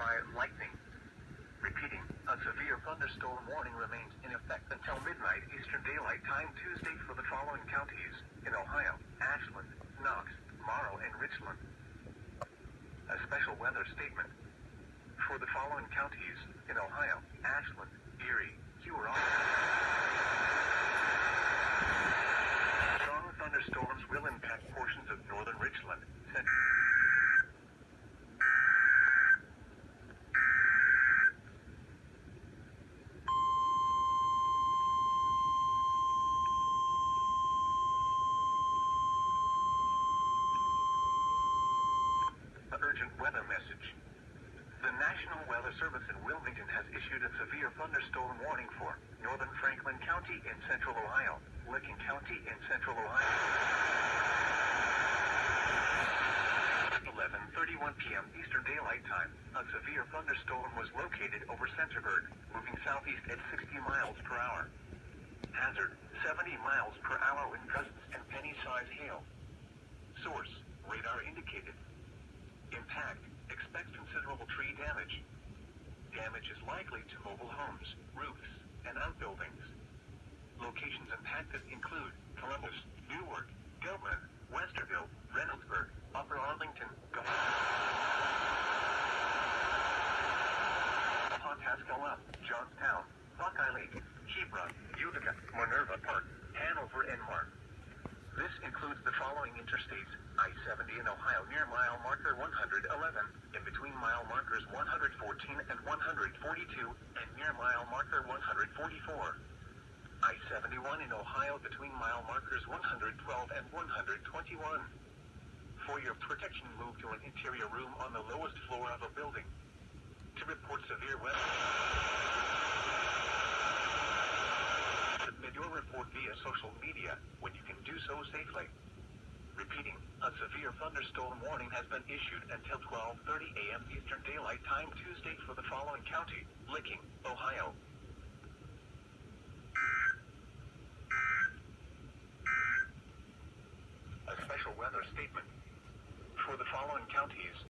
by lightning. Repeating, a severe thunderstorm warning remains in effect until midnight Eastern Daylight Time Tuesday for the following counties in Ohio: Ashland, Knox, Morrow, and Richland. A special weather statement for the following counties in Ohio: Ashland, Erie, Huron. Strong thunderstorms will impact portions of northern Richland, urgent weather message. The National Weather Service in Wilmington has issued a severe thunderstorm warning for northern Franklin County in central Ohio, Licking County in central Ohio. 11:31 p.m. Eastern Daylight Time, a severe thunderstorm was located over Centerburg, moving southeast at 60 miles per hour. Hazard, 70 miles per hour with gusts and penny-size hail. Source, radar indicated. Impact, expect considerable tree damage. Damage is likely to mobile homes, roofs, and outbuildings. Locations impacted include Columbus, Newark, Gilman, Westerville, Reynoldsburg, Upper Arlington, Pawtuxetla, Johnstown, Buckeye Lake, Hebron, Utica, Minerva Park, Hanover, and Mark. This includes the following interstates: I-70 in Ohio near mile marker 111, in between mile markers 114 and 142, and near mile marker 144. I-71 in Ohio between mile markers 112 and 121. For your protection, move to an interior room on the lowest floor of a building. To report severe weather, submit your report via social media when you can do so safely. Repeating, a severe thunderstorm warning has been issued until 12:30 a.m. Eastern Daylight Time Tuesday for the following county: Licking, Ohio. A special weather statement for the following counties